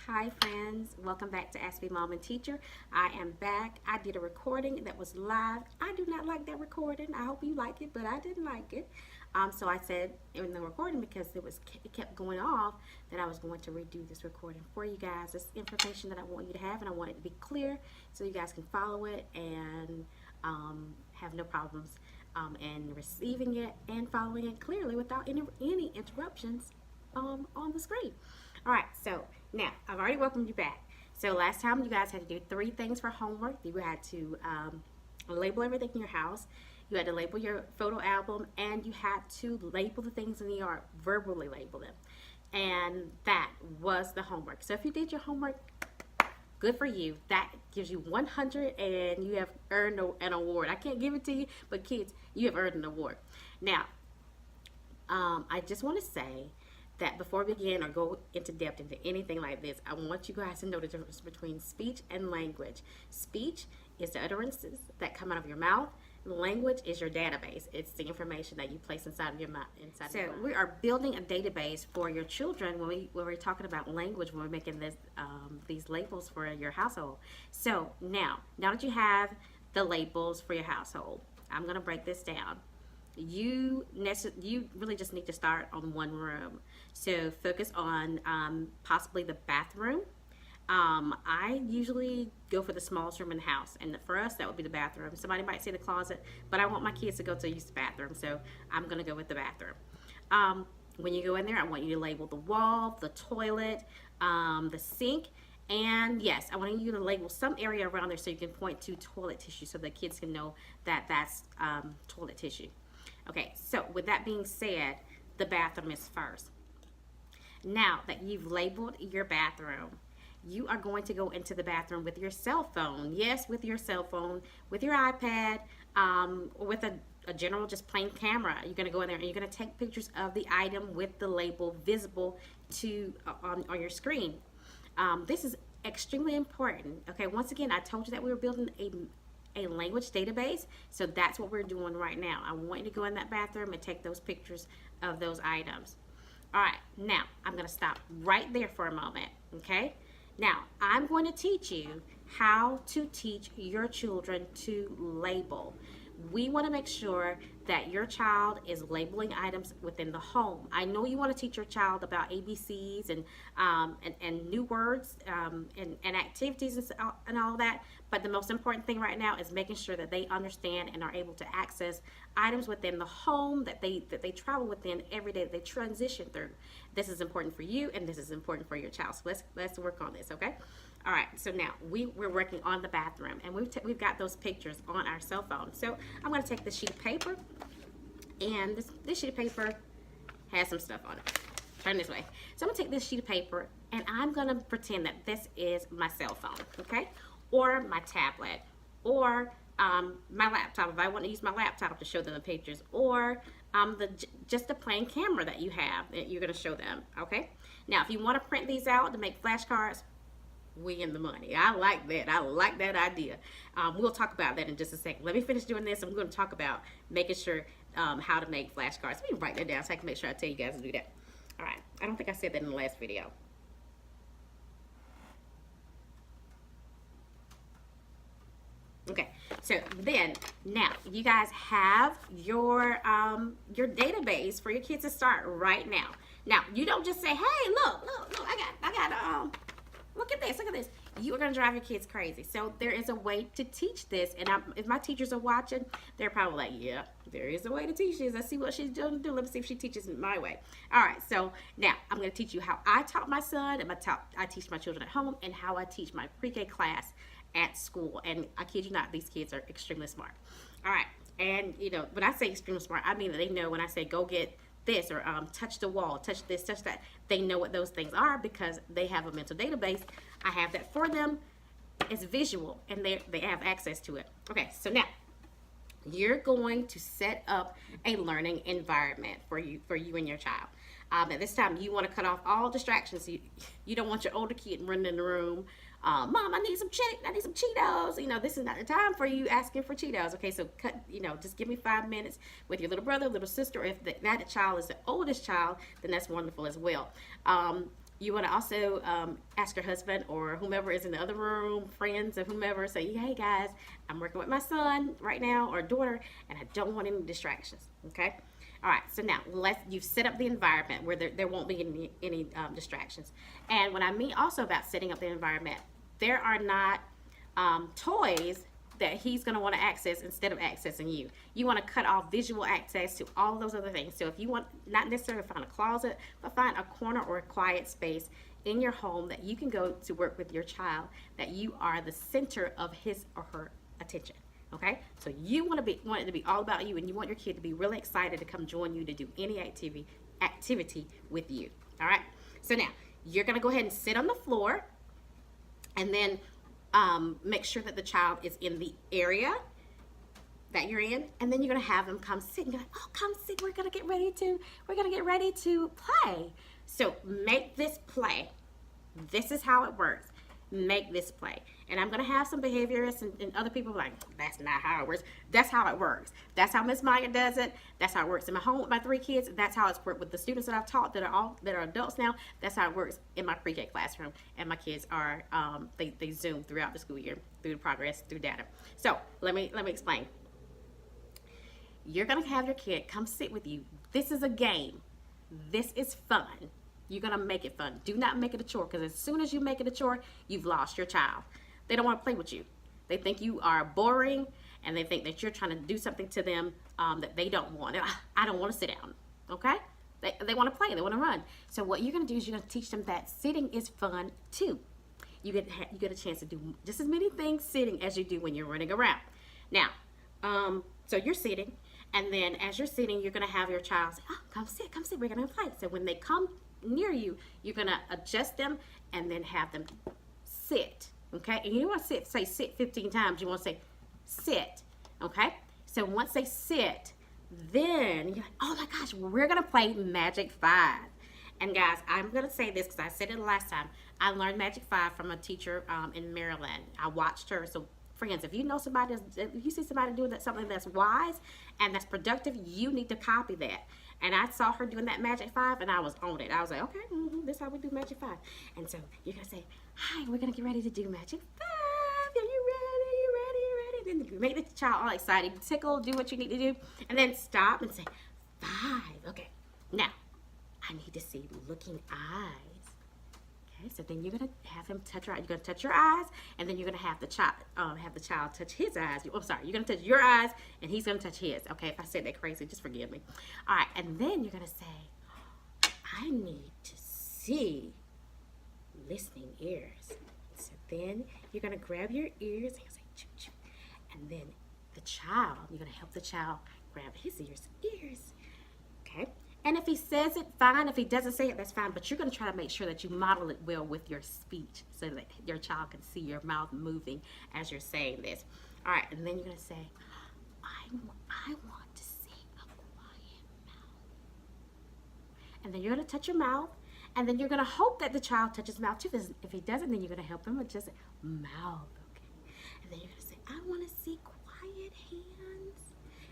Hi friends, welcome back to Ask Me Mom and Teacher. I am back. I did a recording that was live. I do not like that recording. I hope you like it, but I didn't like it. So I said in the recording, because it kept going off, that I was going to redo this recording for you guys. It's information that I want you to have, and I want it to be clear so you guys can follow it and have no problems in receiving it and following it clearly without any interruptions on the screen. All right, so now I've already welcomed you back. So last time you guys had to do 3 things for homework. You had to label everything in your house. You had to label your photo album, and you had to label the things in the yard, verbally label them. And that was the homework. So if you did your homework, good for you. That gives you 100, and you have earned an award. I can't give it to you, but kids, you have earned an award. Now, I just want to say that before we begin or go into depth into anything like this, I want you guys to know the difference between speech and language. Speech is the utterances that come out of your mouth. Language is your database. It's the information that you place inside of your mind. So we are building a database for your children when we're talking about language, when we're making these labels for your household. So now that you have the labels for your household, I'm going to break this down. You really just need to start on one room. So focus on possibly the bathroom. I usually go for the smallest room in the house, and for us that would be the bathroom. Somebody might say the closet, but I want my kids to go to use the bathroom, so I'm going to go with the bathroom. When you go in there, I want you to label the wall, the toilet, the sink, and yes, I want you to label some area around there so you can point to toilet tissue so the kids can know that that's toilet tissue. Okay, so with that being said, the bathroom is first. Now that you've labeled your bathroom, you are going to go into the bathroom with your cell phone. Yes, with your cell phone, with your iPad, or with a general just plain camera. You're going to go in there and you're going to take pictures of the item with the label visible on your screen. This is extremely important. Okay, once again, I told you that we were building a language database, so that's what we're doing right now. I want you to go in that bathroom and take those pictures of those items. All right, now I'm going to stop right there for a moment, okay? Now, I'm going to teach you how to teach your children to label. We want to make sure that your child is labeling items within the home. I know you want to teach your child about ABCs and new words and activities and all that, but the most important thing right now is making sure that they understand and are able to access items within the home that they travel within every day, that they transition through. This is important for you, and this is important for your child. So let's work on this, okay? All right, so now we're working on the bathroom, and we've got those pictures on our cell phone. So I'm going to take this sheet of paper, and this sheet of paper has some stuff on it. Turn this way. So I'm going to take this sheet of paper, and I'm going to pretend that this is my cell phone, okay? Or my tablet, or my laptop, if I want to use my laptop to show them the pictures, or just the plain camera that you have that you're going to show them, okay? Now, if you want to print these out to make flashcards, we in the money. I like that. I like that idea. We'll talk about that in just a second. Let me finish doing this. I'm going to talk about making sure how to make flashcards. Let me write that down so I can make sure I tell you guys to do that. All right. I don't think I said that in the last video. Okay, so then now you guys have your database for your kids to start right now. Now you don't just say, "Hey, look, I got look at this. You are going to drive your kids crazy. So there is a way to teach this. And if my teachers are watching, they're probably like, yeah, there is a way to teach this. Let's see what she's going to do. Let me see if she teaches it my way. All right. So now I'm going to teach you how I taught my son, and I teach my children at home, and how I teach my pre-K class at school. And I kid you not, these kids are extremely smart. All right. And, you know, when I say extremely smart, I mean that they know when I say go get this, or touch the wall, touch this, touch that. They know what those things are because they have a mental database. I have that for them. It's visual, and they have access to it. Okay, so now you're going to set up a learning environment for you and your child. At this time, you want to cut off all distractions. You don't want your older kid running in the room. Mom, I need some Cheetos. You know, this is not the time for you asking for Cheetos. Okay, so just give me 5 minutes with your little brother, little sister. Or if that child is the oldest child, then that's wonderful as well. You want to also ask your husband or whomever is in the other room, friends or whomever, say, hey guys, I'm working with my son right now or daughter, and I don't want any distractions. Okay. All right. So now you've set up the environment where there won't be any distractions. And what I mean also about setting up the environment, there are not toys that he's going to want to access instead of accessing you. You want to cut off visual access to all of those other things. So if you want, not necessarily find a closet, but find a corner or a quiet space in your home that you can go to work with your child, that you are the center of his or her attention. Okay, so you want it to be all about you, and you want your kid to be really excited to come join you to do any activity with you. All right, so now you're going to go ahead and sit on the floor, and then make sure that the child is in the area that you're in, and then you're gonna have them come sit. And you're like, oh, come sit. We're gonna get ready to play. So make this play. This is how it works. Make this play. And I'm gonna have some behaviorists and other people like, that's not how it works. That's how it works. That's how Miss Maya does it. That's how it works in my home with my 3 kids. That's how it's worked with the students that I've taught that are adults now. That's how it works in my pre-K classroom. And my kids are they Zoom throughout the school year through the progress through data. So let me explain. You're gonna have your kid come sit with you. This is a game. This is fun. You're gonna make it fun. Do not make it a chore, because as soon as you make it a chore, you've lost your child. They don't want to play with you. They think you are boring, and they think that you're trying to do something to them that they don't want. I don't want to sit down. Okay? They want to play. They want to run. So what you're going to do is you're going to teach them that sitting is fun too. You get a chance to do just as many things sitting as you do when you're running around. Now, so you're sitting, and then as you're sitting, you're going to have your child say, oh, come sit. We're going to play. So when they come near you, you're going to adjust them and then have them sit. Okay, and you don't want to say sit 15 times. You want to say sit. Okay, so once they sit, then you're like, oh my gosh, we're gonna play Magic 5. And guys, I'm gonna say this because I said it last time. I learned Magic 5 from a teacher in Maryland. I watched her. So friends, if you see somebody doing something that's wise and that's productive, you need to copy that. And I saw her doing that Magic 5, and I was on it. I was like, okay, this is how we do Magic 5. And so you're going to say, hi, we're going to get ready to do Magic 5. Are you ready? You ready? Then make the child all excited. Tickle, do what you need to do. And then stop and say, 5. Okay, now, I need to see looking eyes. Okay, so then you're gonna have him touch your eyes. You're gonna touch your eyes, and then you're gonna have the child touch his eyes. Oh, sorry, you're gonna touch your eyes, and he's gonna touch his. Okay, if I said that crazy, just forgive me. All right, and then you're gonna say, I need to see listening ears. So then you're gonna grab your ears and say, choo choo, and then you're gonna help the child grab his ears. Okay. And if he says it, fine. If he doesn't say it, that's fine. But you're going to try to make sure that you model it well with your speech so that your child can see your mouth moving as you're saying this. All right, and then you're going to say, I want to see a quiet mouth. And then you're going to touch your mouth, and then you're going to hope that the child touches mouth too. If he doesn't, then you're going to help him adjust mouth, okay? And then you're going to say, I want to see quiet hands.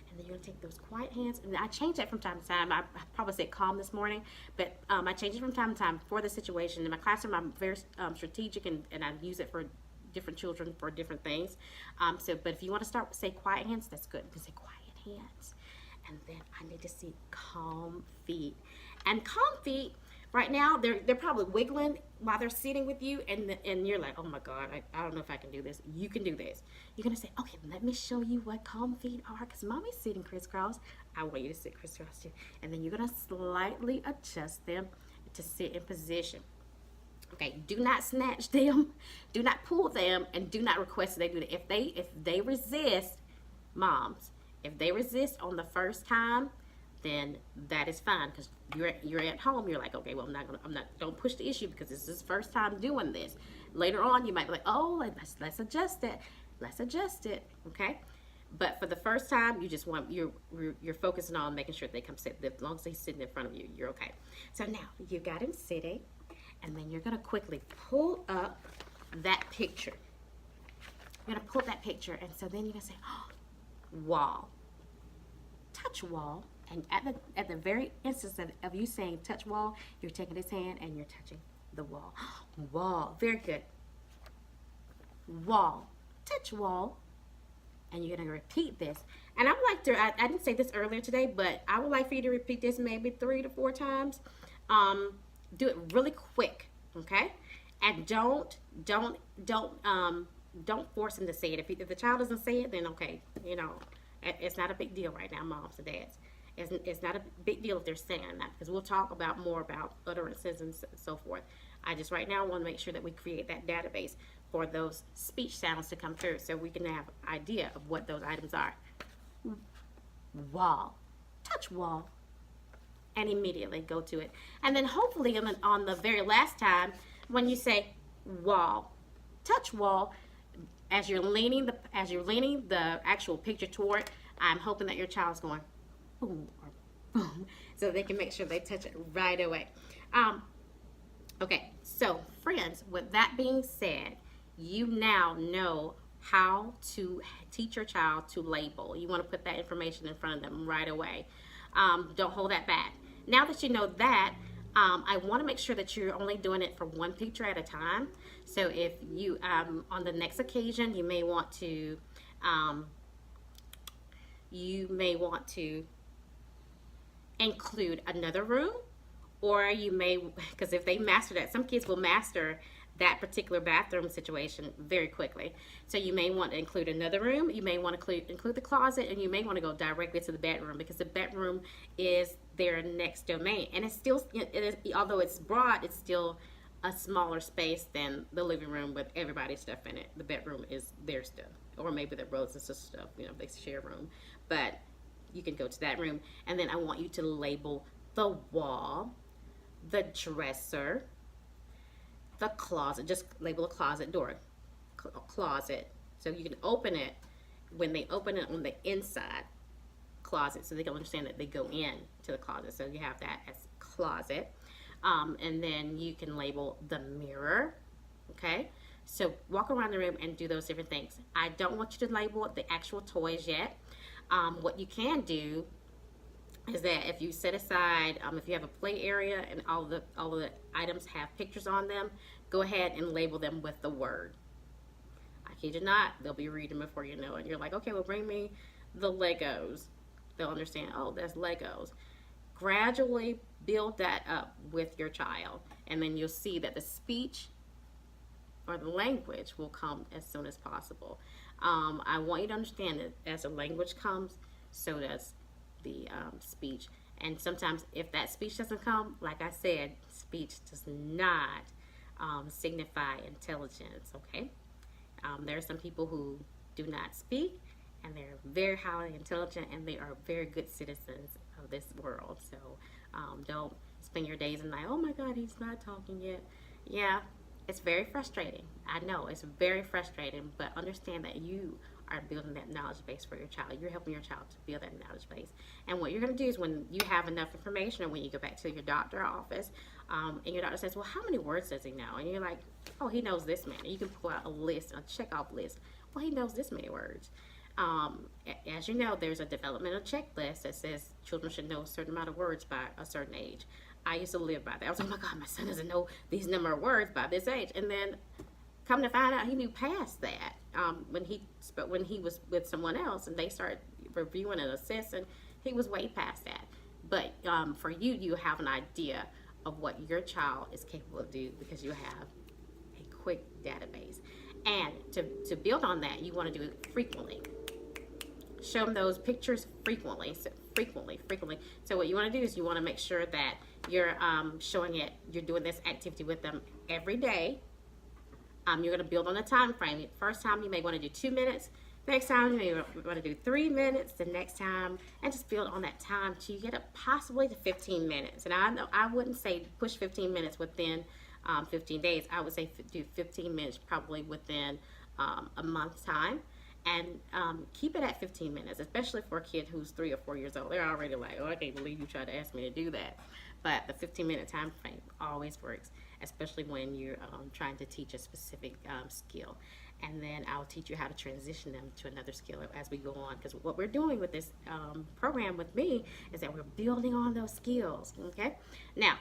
And then you're going to take those quiet hands. And I change that from time to time. I probably said calm this morning, but I change it from time to time for the situation. In my classroom, I'm very strategic, and I use it for different children for different things. But if you want to start with, say, quiet hands, that's good. You can say quiet hands. And then I need to see calm feet. And calm feet, right now, they're probably wiggling while they're sitting with you, and you're like, oh my God, I don't know if I can do this. You can do this. You're going to say, okay, let me show you what calm feet are, because mommy's sitting crisscross. I want you to sit crisscross too. And then you're going to slightly adjust them to sit in position. Okay, do not snatch them, do not pull them, and do not request that they do that. If they resist, moms, if they resist on the first time, then that is fine, because you're at home. You're like, okay, well, don't push the issue because this is the first time doing this. Later on, you might be like, oh, let's adjust it, okay? But for the first time, you just want you're focusing on making sure they come sit. As long as they're sitting in front of you, you're okay. So now you got him sitting, and then you're gonna quickly pull up that picture. You're gonna pull up that picture, and so then you're gonna say, oh, wall, touch wall. And at the very instance of you saying touch wall, you're taking his hand and you're touching The wall. Wall. Very good. Wall. Touch wall. And you're going to repeat this. And I would like to, I didn't say this earlier today, but I would like for you to repeat this maybe 3 to 4 times. Do it really quick, okay? And don't force them to say it. If the child doesn't say it, then okay, you know, it's not a big deal right now, moms and dads. It's not a big deal if they're saying that, because we'll talk about more about utterances and so forth. I just right now want to make sure that we create that database for those speech sounds to come through, so we can have an idea of what those items are. Wall, touch wall, and immediately go to it. And then hopefully on the very last time, when you say wall, touch wall, as you're leaning the actual picture toward, I'm hoping that your child's going boom or boom, so they can make sure they touch it right away. Okay, so friends, with that being said, you now know how to teach your child to label. You want to put that information in front of them right away. Don't hold that back. Now that you know that, I want to make sure that you're only doing it for one picture at a time. So if you, on the next occasion, you may want to include another room, or you may, because if they master that, some kids will master that particular bathroom situation very quickly. So you may want to include another room, you may want to include the closet, and you may want to go directly to the bedroom, because the bedroom is their next domain. And it's still, although it's broad, it's still a smaller space than the living room with everybody's stuff in it. The bedroom is their stuff, or maybe their brothers and sisters stuff, you know, they share a room. But you can go to that room, and then I want you to label the wall, the dresser, the closet. Just label a closet door, closet, so you can open it when they open it on the inside, closet, so they can understand that they go in to the closet. So you have that as closet, and then you can label the mirror. Okay, so walk around the room and do those different things. I don't want you to label the actual toys yet. What you can do is that if you set aside, if you have a play area and all the items have pictures on them, go ahead and label them with the word. I kid you not, they'll be reading before you know it. You're like, okay, well, bring me the Legos. They'll understand, oh, that's Legos. Gradually build that up with your child, and then you'll see that the speech or the language will come as soon as possible. I want you to understand that as the language comes, so does the speech. And sometimes if that speech doesn't come, like I said, speech does not signify intelligence, okay? There are some people who do not speak, and they're very highly intelligent, and they are very good citizens of this world. So don't spend your days and night, oh my God, he's not talking yet. Yeah, it's very frustrating. I know, it's very frustrating, but understand that you are building that knowledge base for your child. You're helping your child to build that knowledge base. And what you're going to do is, when you have enough information, or when you go back to your doctor office, and your doctor says, well, how many words does he know? And you're like, oh, he knows this many. You can pull out a list, a check-off list. Well, he knows this many words. As you know, there's a developmental checklist that says children should know a certain amount of words by a certain age. I used to live by that. I was like, oh my God, my son doesn't know these number of words by this age. And then come to find out, he knew past that when he was with someone else, and they started reviewing and assessing, he was way past that. But for you, you have an idea of what your child is capable of doing, because you have a quick database. And to build on that, you want to do it frequently. Show them those pictures frequently. So what you want to do is you want to make sure that you're showing it, you're doing this activity with them every day. You're going to build on a time frame. First time you may want to do 2 minutes. Next time you may want to do 3 minutes. The next time, and just build on that time till you get up possibly to 15 minutes. And I know I wouldn't say push 15 minutes within 15 days. I would say do 15 minutes probably within a month's time. And keep it at 15 minutes, especially for a kid who's 3 or 4 years old. They're already like, oh, I can't believe you tried to ask me to do that. But the 15-minute time frame always works, especially when you're trying to teach a specific skill. And then I'll teach you how to transition them to another skill as we go on. Because what we're doing with this program with me is that we're building on those skills, okay? Now,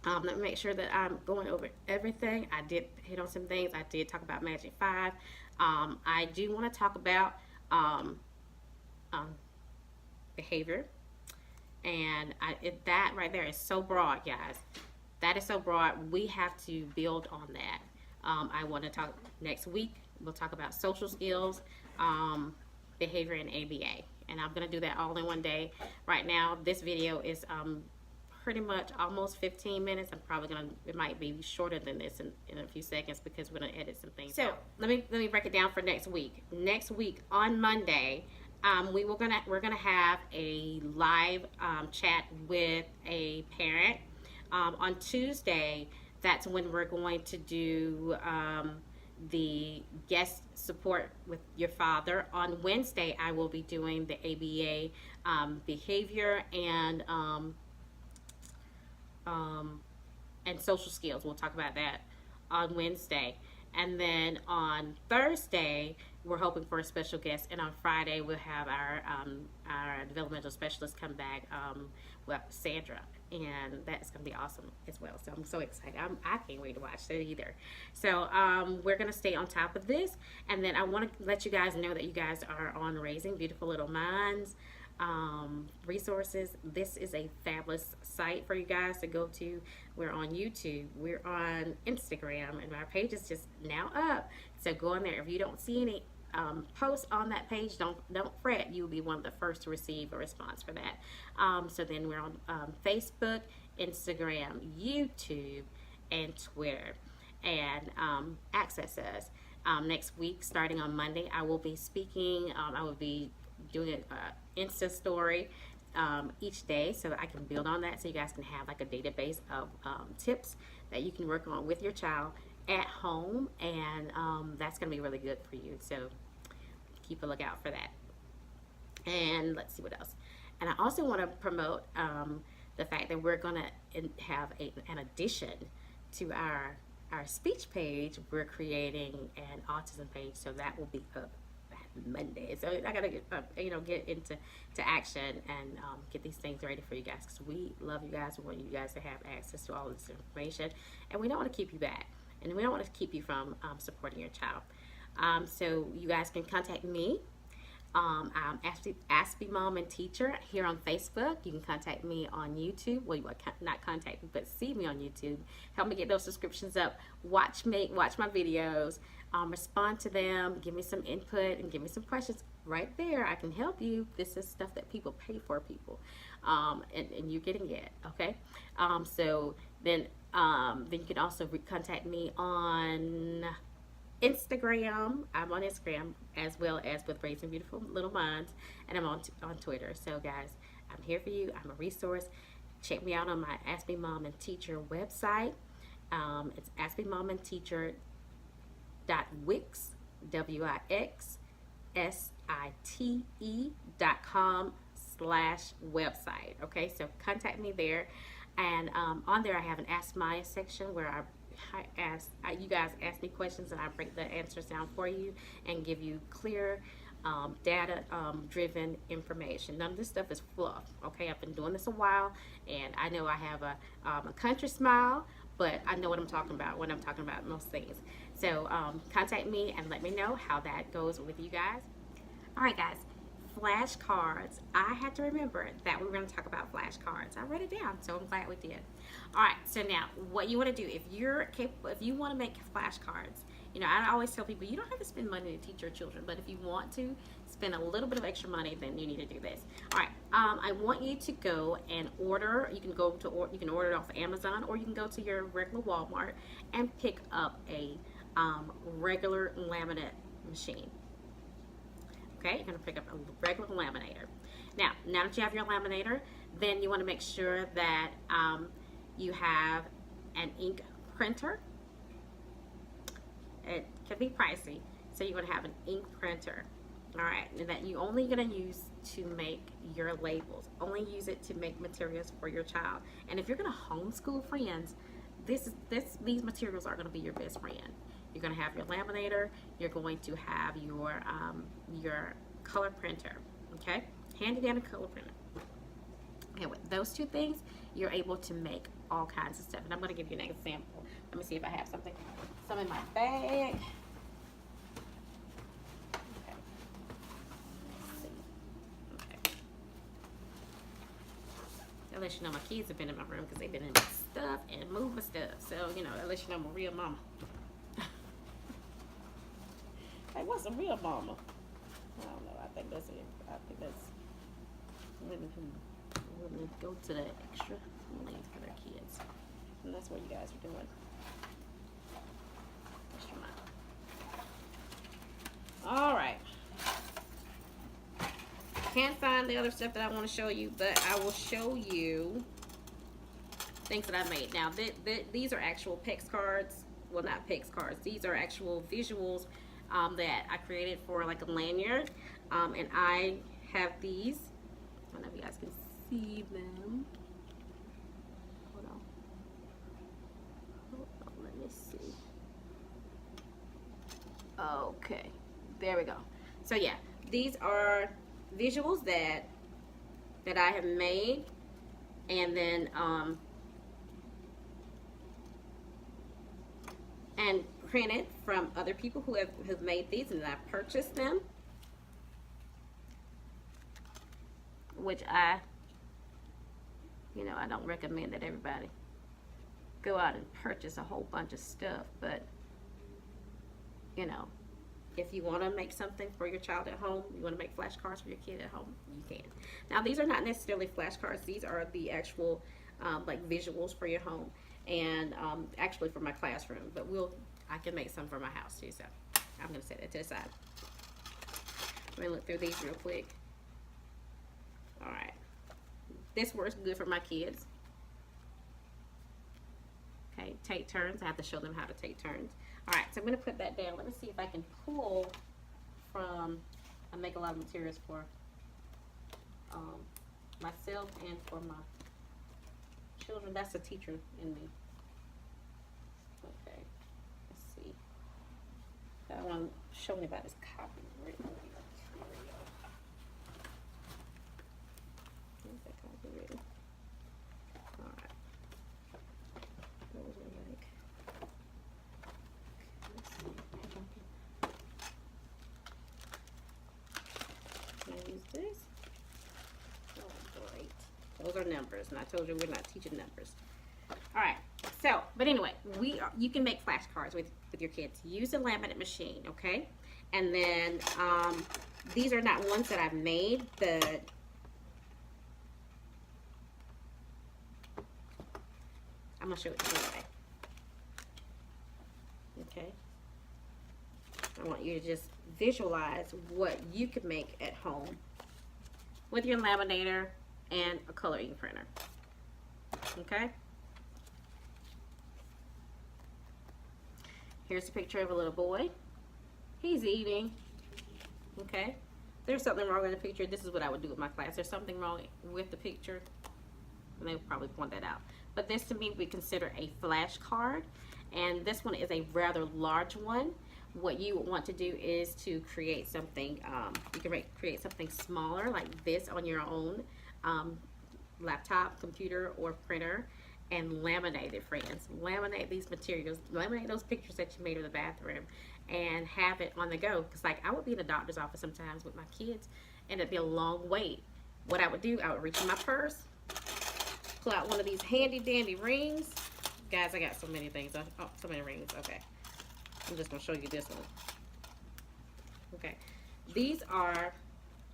Let me make sure that I'm going over everything. I did hit on some things. I did talk about Magic 5. I do want to talk about um, um, behavior. And that right there is so broad, guys. That is so broad. We have to build on that. I want to talk next week. We'll talk about social skills, behavior, and ABA. And I'm going to do that all in one day. Right now, this video is pretty much almost 15 minutes. I'm probably going to, it might be shorter than this in a few seconds because we're going to edit some things. So let me break it down for next week. Next week on Monday, we're gonna have a live chat with a parent. On Tuesday, that's when we're going to do the guest support with your father. On Wednesday, I will be doing the ABA behavior and social skills. We'll talk about that on Wednesday. And then on Thursday, we're hoping for a special guest. And on Friday, we'll have our developmental specialist come back, Sandra. And that's going to be awesome as well. So I'm so excited. I can't wait to watch that either. So we're going to stay on top of this. And then I want to let you guys know that you guys are on Raising Beautiful Little Minds resources. This is a fabulous site for you guys to go to. We're on YouTube, we're on Instagram, and our page is just now up. So go on there. If you don't see any posts on that page, don't fret. You'll be one of the first to receive a response for that. So then we're on Facebook, Instagram, YouTube, and Twitter. And access us. Next week, starting on Monday, I will be speaking. I will be doing an Insta story each day so that I can build on that, so you guys can have like a database of tips that you can work on with your child at home, and that's going to be really good for you. So keep a lookout for that. And let's see what else. And I also want to promote the fact that we're going to have an addition to our speech page. We're creating an autism page, so that will be up Monday. So I gotta get into action and get these things ready for you guys, because we love you guys. We want you guys to have access to all this information, and we don't want to keep you back, and we don't want to keep you from supporting your child. So you guys can contact me. I'm Aspie Mom and Teacher here on Facebook. You can contact me on YouTube. Well, you not contact me, but see me on YouTube. Help me get those subscriptions up. Watch my videos. Respond to them. Give me some input and give me some questions. Right there, I can help you. This is stuff that people pay for, people, and you're getting it. Okay. So then you can also contact me on Instagram. I'm on Instagram as well as with Raising Beautiful Little Minds, and I'm on Twitter. So guys, I'm here for you. I'm a resource. Check me out on my Aspie Mom and Teacher website. It's aspiemomandteacher.wix, wixsite.com/website. Okay, so contact me there, and on there I have an Ask Maya section where you guys ask me questions and I break the answers down for you and give you clear data driven information. None of this stuff is fluff. Okay, I've been doing this a while, and I know I have a country smile, but I know what I'm talking about when I'm talking about most things. So contact me and let me know how that goes with you guys. All right, guys, flashcards. I had to remember that we were going to talk about flashcards. I wrote it down, so I'm glad we did. All right, so now what you want to do, if you're capable, if you want to make flashcards, I always tell people you don't have to spend money to teach your children, but if you want to spend a little bit of extra money, then you need to do this. All right, I want you to go and order. You can order it off of Amazon, or you can go to your regular Walmart and pick up a regular laminate machine. Okay, you're going to pick up a regular laminator. Now that you have your laminator, then you want to make sure that you have an ink printer. It can be pricey, so you're going to have an ink printer. All right, and that you only going to use to make your labels. Only use it to make materials for your child. And if you're going to homeschool friends, these materials are going to be your best friend. You're going to have your laminator. You're going to have your color printer. Okay, handy dandy color printer. Okay, with those two things, you're able to make all kinds of stuff. And I'm going to give you an example. Let me see if I have some in my bag. Okay. Let's see. Okay. That lets you know my kids have been in my room because they've been in my stuff and moving stuff. So, you know, that lets you know I'm a real mama. Hey, what's a real mama? I don't know. I think that's it. I think that's women who go to the extra length for their kids. And that's what you guys are doing. Extra mile. All right. Can't find the other stuff that I want to show you, but I will show you things that I made. Now, these are actual PEX cards. Well, not PEX cards. These are actual visuals that I created for like a lanyard. And I have these. I don't know if you guys can see them. Hold on, let me see. Okay, there we go. So yeah, these are visuals that I have made, and then and printed from other people who have made these, and I purchased them, which I don't recommend that everybody go out and purchase a whole bunch of stuff, but if you want to make something for your child at home, you want to make flashcards for your kid at home, you can. Now, these are not necessarily flashcards. These are the actual like visuals for your home, and actually for my classroom, but I can make some for my house too, so I'm going to set that to the side. Let me look through these real quick. All right. This works good for my kids. Okay, take turns. I have to show them how to take turns. All right, so I'm going to put that down. Let me see if I can pull from, I make a lot of materials for myself and for my children. That's a teacher in me. Okay, let's see. I want to show me about this copyright. Alright. Those are like, let's see. Can I use this? Oh, great. Those are numbers, and I told you we're not teaching numbers. Alright, so, but anyway, you can make flashcards with your kids. Use a laminate machine, okay? And then, these are not ones that I've made. I'm going to show it to you anyway. Okay. I want you to just visualize what you could make at home with your laminator and a color ink printer. Okay. Here's a picture of a little boy. He's eating. Okay. There's something wrong with the picture. This is what I would do with my class. There's something wrong with the picture, and they'll probably point that out. But this to me we consider a flashcard, and this one is a rather large one. What you want to do is to create something, you can create something smaller like this on your own laptop, computer, or printer, and laminate it, friends. Laminate these materials, laminate those pictures that you made in the bathroom, and have it on the go. Because like I would be in the doctor's office sometimes with my kids, and it'd be a long wait. What I would do, I would reach in my purse, pull out one of these handy dandy rings. Guys, I got so many things. Oh, so many rings. Okay. I'm just going to show you this one. Okay. These are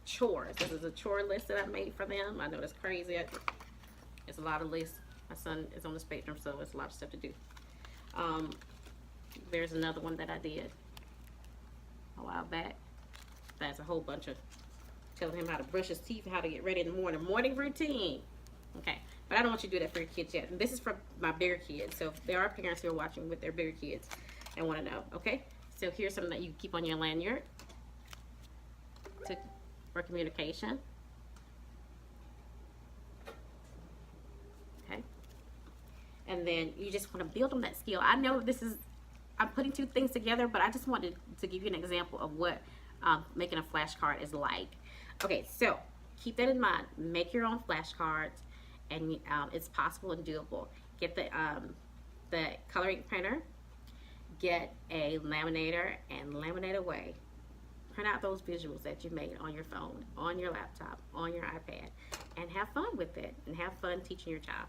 chores. This is a chore list that I made for them. I know that's crazy. It's a lot of lists. My son is on the spectrum, so it's a lot of stuff to do. There's another one that I did a while back. That's a whole bunch of telling him how to brush his teeth, how to get ready in the morning. Morning routine. Okay. But I don't want you to do that for your kids yet. And this is for my bigger kids. So if there are parents who are watching with their bigger kids and want to know, okay? So here's something that you keep on your lanyard for communication. Okay? And then you just want to build on that skill. I know I'm putting two things together, but I just wanted to give you an example of what making a flashcard is like. Okay, so keep that in mind. Make your own flashcards. and it's possible and doable. Get the coloring printer, get a laminator, and laminate away. Print out those visuals that you made on your phone, on your laptop, on your iPad, and have fun with it, and have fun teaching your child.